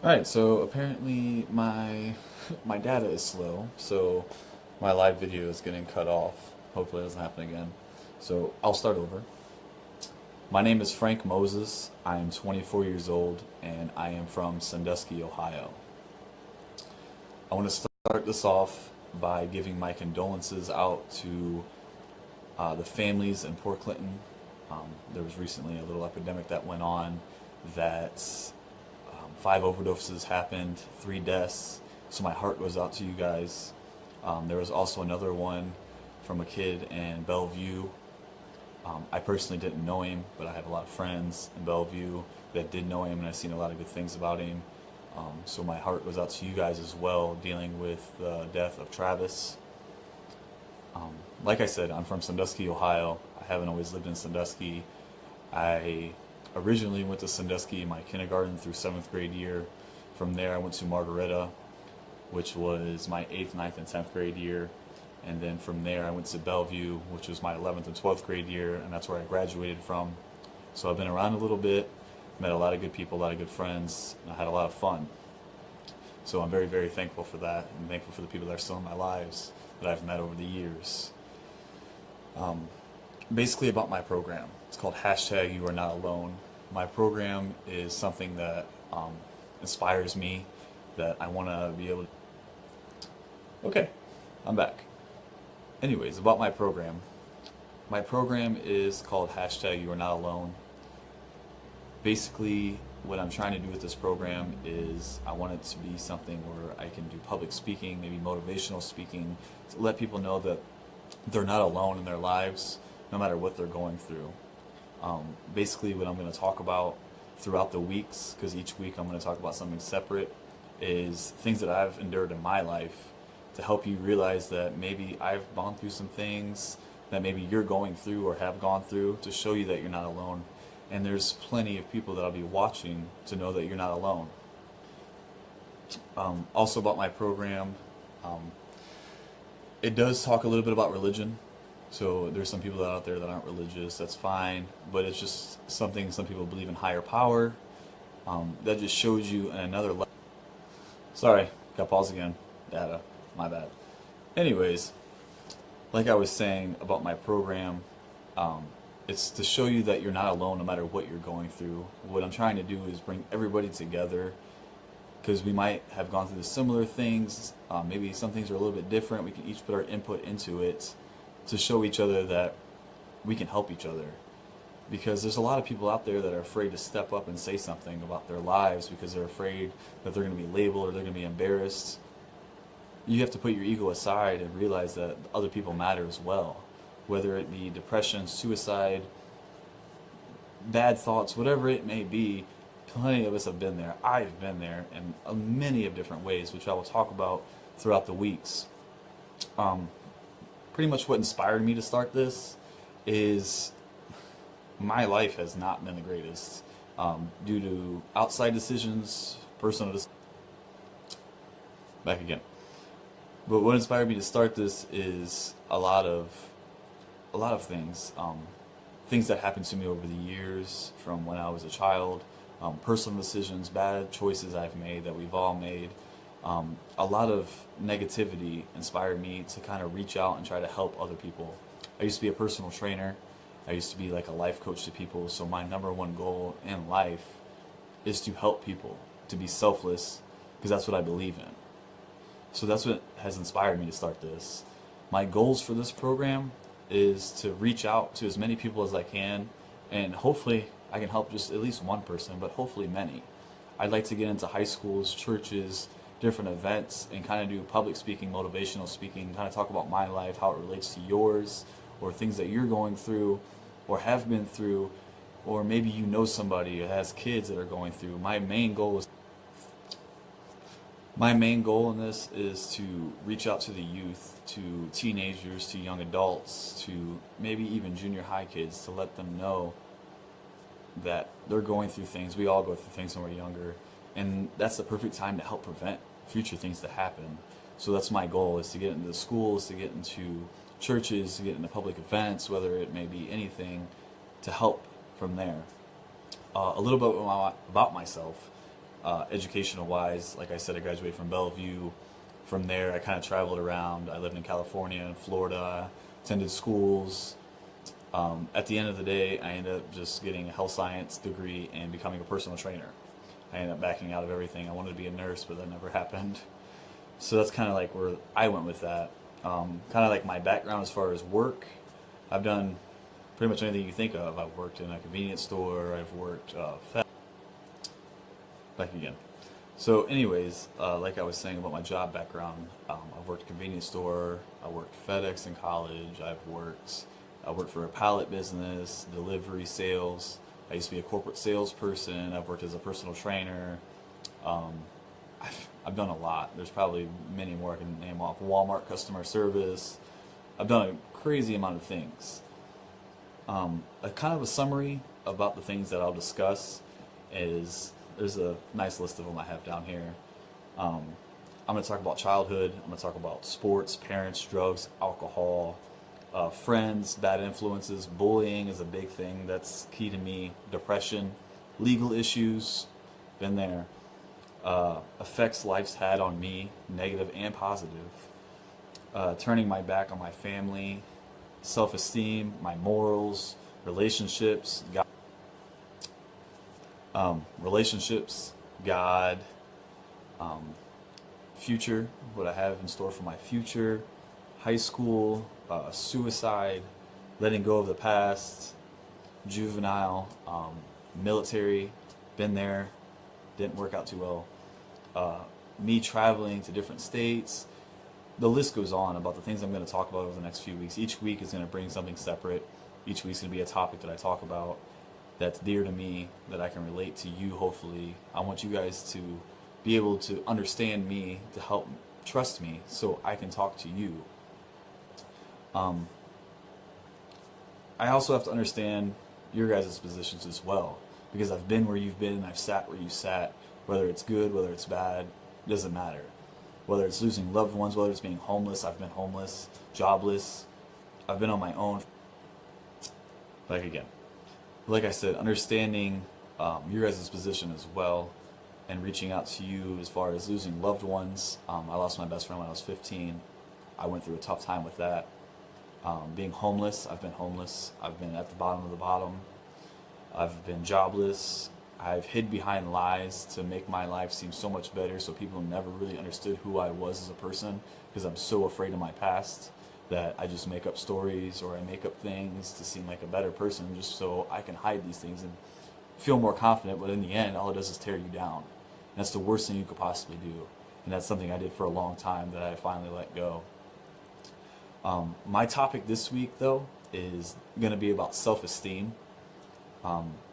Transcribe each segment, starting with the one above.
Alright, so apparently my data is slow, so my live video is getting cut off. Hopefully it doesn't happen again. So I'll start over. My name is Frank Moses. I am 24 years old and I am from Sandusky, Ohio. I want to start this off by giving my condolences out to the families in Port Clinton. There was recently a little epidemic that went on that 5 overdoses happened, 3 deaths. So my heart goes out to you guys. There was also another one from a kid in Bellevue. I personally didn't know him, but I have a lot of friends in Bellevue that did know him, and I've seen a lot of good things about him. So my heart goes out to you guys as well, dealing with the death of Travis. Like I said, I'm from Sandusky, Ohio. I haven't always lived in Sandusky. I originally went to Sandusky my kindergarten through 7th grade year. From there, I went to Margaretta, which was my 8th, ninth, and 10th grade year. And then from there, I went to Bellevue, which was my 11th and 12th grade year, and that's where I graduated from. So I've been around a little bit, met a lot of good people, a lot of good friends, and I had a lot of fun. So I'm very, very thankful for that, and thankful for the people that are still in my lives that I've met over the years. Um, Basically about my program. It's called hashtag You Are Not Alone. My program is something that inspires me, that I want to be able to... Okay, I'm back. Anyways, about my program. My program is called hashtag You Are Not Alone. Basically, what I'm trying to do with this program is I want it to be something where I can do public speaking, maybe motivational speaking, to let people know that they're not alone in their lives, no matter what they're going through. Basically, what I'm going to talk about throughout the weeks, because each week I'm going to talk about something separate, is things that I've endured in my life to help you realize that maybe I've gone through some things that maybe you're going through or have gone through, to show you that you're not alone. And there's plenty of people that I'll be watching to know that you're not alone. Also about my program, um, it does talk a little bit about religion. So there's some people out there that aren't religious, that's fine, but it's just something, some people believe in higher power. That just shows you another level. Sorry, got pause again. Data, my bad. Anyways, like I was saying about my program, um, it's to show you that you're not alone no matter what you're going through. What I'm trying to do is bring everybody together, because we might have gone through the similar things. Maybe some things are a little bit different. We can each put our input into it to show each other that we can help each other. Because there's a lot of people out there that are afraid to step up and say something about their lives because they're afraid that they're going to be labeled or they're going to be embarrassed. You have to put your ego aside and realize that other people matter as well. Whether it be depression, suicide, bad thoughts, whatever it may be, plenty of us have been there. I've been there in many of different ways, which I will talk about throughout the weeks. Um, Pretty much what inspired me to start this is my life has not been the greatest, due to outside decisions, personal decisions. Back again. But what inspired me to start this is a lot of things, things that happened to me over the years from when I was a child, personal decisions, bad choices I've made that we've all made. A lot of negativity inspired me to kind of reach out and try to help other people. I used to be a personal trainer. I used to be like a life coach to people. So my number one goal in life is to help people, to be selfless, because that's what I believe in. So that's what has inspired me to start this. My goals for this program is to reach out to as many people as I can, and hopefully I can help just at least one person, but hopefully many. I'd like to get into high schools, churches, different events, and kind of do public speaking, motivational speaking, kind of talk about my life, how it relates to yours, or things that you're going through or have been through, or maybe you know somebody that has kids that are going through. My main goal in this is to reach out to the youth, to teenagers, to young adults, to maybe even junior high kids, to let them know that they're going through things. We all go through things when we're younger, and that's the perfect time to help prevent future things to happen. So that's my goal, is to get into the schools, to get into churches, to get into public events, whether it may be anything, to help from there. A little bit about myself. educational wise. Like I said, I graduated from Bellevue. From there, I kind of traveled around. I lived in California and Florida, attended schools. At the end of the day, I ended up just getting a health science degree and becoming a personal trainer. I ended up backing out of everything. I wanted to be a nurse, but that never happened. So that's kind of like where I went with that. Kind of like my background as far as work. I've done pretty much anything you think of. I've worked in a convenience store. I've worked back again. So anyways, like I was saying about my job background, I've worked a convenience store. I worked FedEx in college. I worked for a pallet business, delivery, sales. I used to be a corporate salesperson. I've worked as a personal trainer. I've done a lot. There's probably many more I can name off. Walmart customer service. I've done a crazy amount of things. A kind of a summary about the things that I'll discuss is, there's a nice list of them I have down here. I'm going to talk about childhood. I'm going to talk about sports, parents, drugs, alcohol, friends, bad influences. Bullying is a big thing that's key to me. Depression, legal issues, been there. Effects life's had on me, negative and positive. Turning my back on my family, self-esteem, my morals, relationships, God, future, what I have in store for my future, high school, suicide, letting go of the past, juvenile, military, been there, didn't work out too well, me traveling to different states. The list goes on about the things I'm going to talk about over the next few weeks. Each week is going to bring something separate. Each week's going to be a topic that I talk about that's dear to me, that I can relate to you, hopefully. I want you guys to be able to understand me, to help trust me, so I can talk to you. I also have to understand your guys' positions as well, because I've been where you've been, I've sat where you sat. Whether it's good, whether it's bad, doesn't matter. Whether it's losing loved ones, whether it's being homeless, I've been homeless, jobless, I've been on my own. Like again, like I said, understanding your guys' position as well, and reaching out to you as far as losing loved ones. I lost my best friend when I was 15. I went through a tough time with that. Being homeless, I've been homeless. I've been at the bottom of the bottom. I've been jobless. I've hid behind lies to make my life seem so much better, so people never really understood who I was as a person, because I'm so afraid of my past that I just make up stories or I make up things to seem like a better person just so I can hide these things and feel more confident, but in the end all it does is tear you down. And that's the worst thing you could possibly do, and that's something I did for a long time that I finally let go. My topic this week though is going to be about self-esteem.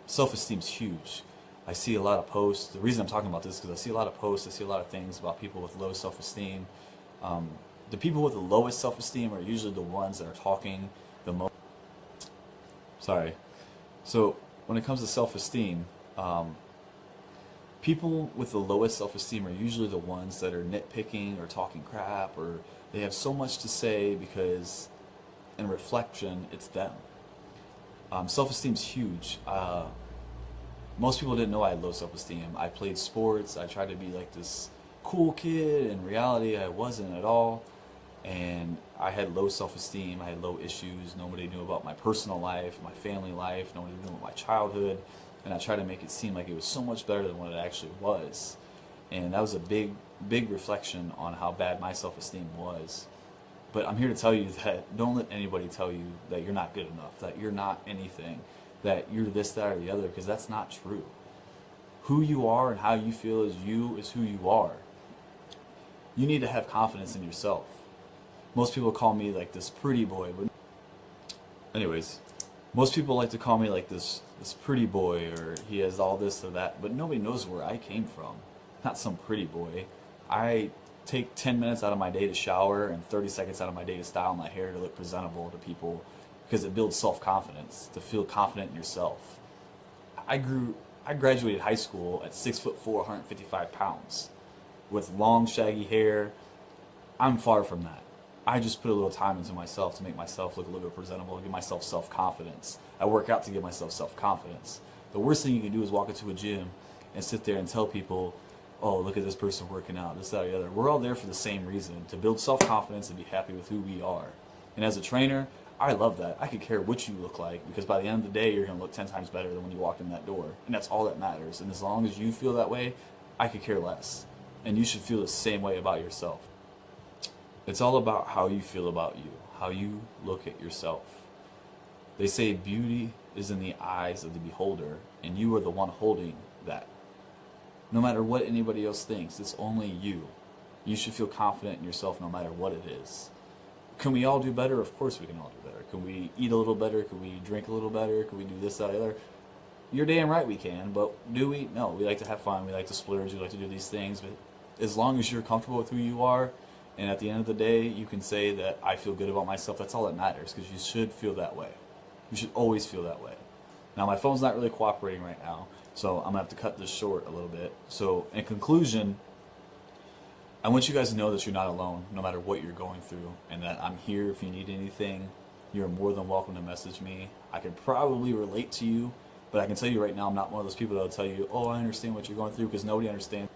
Self-esteem's huge. I see a lot of posts. The reason I'm talking about this is because I see a lot of posts, I see a lot of things about people with low self-esteem. The people with the lowest self-esteem are usually the ones that are talking the most. Sorry. So when it comes to self-esteem, people with the lowest self-esteem are usually the ones that are nitpicking or talking crap, or they have so much to say because in reflection it's them. Self-esteem's huge. Most people didn't know I had low self-esteem. I played sports. I tried to be like this cool kid. In reality, I wasn't at all. And I had low self-esteem. I had low issues. Nobody knew about my personal life, my family life. Nobody knew about my childhood. And I tried to make it seem like it was so much better than what it actually was. And that was a big, big reflection on how bad my self-esteem was. But I'm here to tell you that don't let anybody tell you that you're not good enough, that you're not anything, that you're this, that, or the other, because that's not true. Who you are and how you feel is who you are. You need to have confidence in yourself. Most people call me like this pretty boy, but anyways, most people like to call me like this pretty boy, or he has all this or that, but nobody knows where I came from. Not some pretty boy. I take 10 minutes out of my day to shower and 30 seconds out of my day to style my hair to look presentable to people, because it builds self-confidence, to feel confident in yourself. I graduated high school at 6'4", 155 pounds, with long shaggy hair. I'm far from that. I just put a little time into myself to make myself look a little bit presentable, to give myself self-confidence. I work out to give myself self-confidence. The worst thing you can do is walk into a gym and sit there and tell people oh, look at this person working out, this, that, or the other. We're all there for the same reason, to build self-confidence and be happy with who we are. And as a trainer, I love that. I could care what you look like, because by the end of the day, you're going to look 10 times better than when you walked in that door. And that's all that matters. And as long as you feel that way, I could care less. And you should feel the same way about yourself. It's all about how you feel about you, how you look at yourself. They say beauty is in the eyes of the beholder, and you are the one holding that. No matter what anybody else thinks, it's only you. You should feel confident in yourself no matter what it is. Can we all do better? Of course we can all do better. Can we eat a little better? Can we drink a little better? Can we do this, that, the other? You're damn right we can, but do we? No, we like to have fun. We like to splurge. We like to do these things. But as long as you're comfortable with who you are, and at the end of the day, you can say that I feel good about myself, that's all that matters, because you should feel that way. You should always feel that way. Now, my phone's not really cooperating right now, so I'm going to have to cut this short a little bit. So, in conclusion, I want you guys to know that you're not alone, no matter what you're going through, and that I'm here if you need anything. You're more than welcome to message me. I could probably relate to you, but I can tell you right now, I'm not one of those people that will tell you, oh, I understand what you're going through, because nobody understands.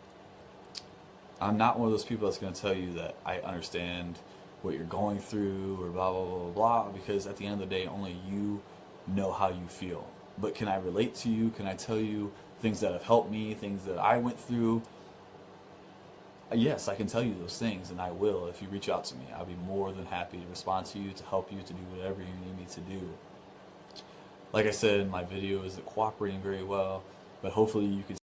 I'm not one of those people that's going to tell you that I understand what you're going through or blah, blah, blah, blah, blah, because at the end of the day, only you know how you feel. But can I relate to you? Can I tell you things that have helped me, things that I went through? Yes, I can tell you those things, and I will if you reach out to me. I'll be more than happy to respond to you, to help you, to do whatever you need me to do. Like I said in my video, is it cooperating very well? But hopefully you can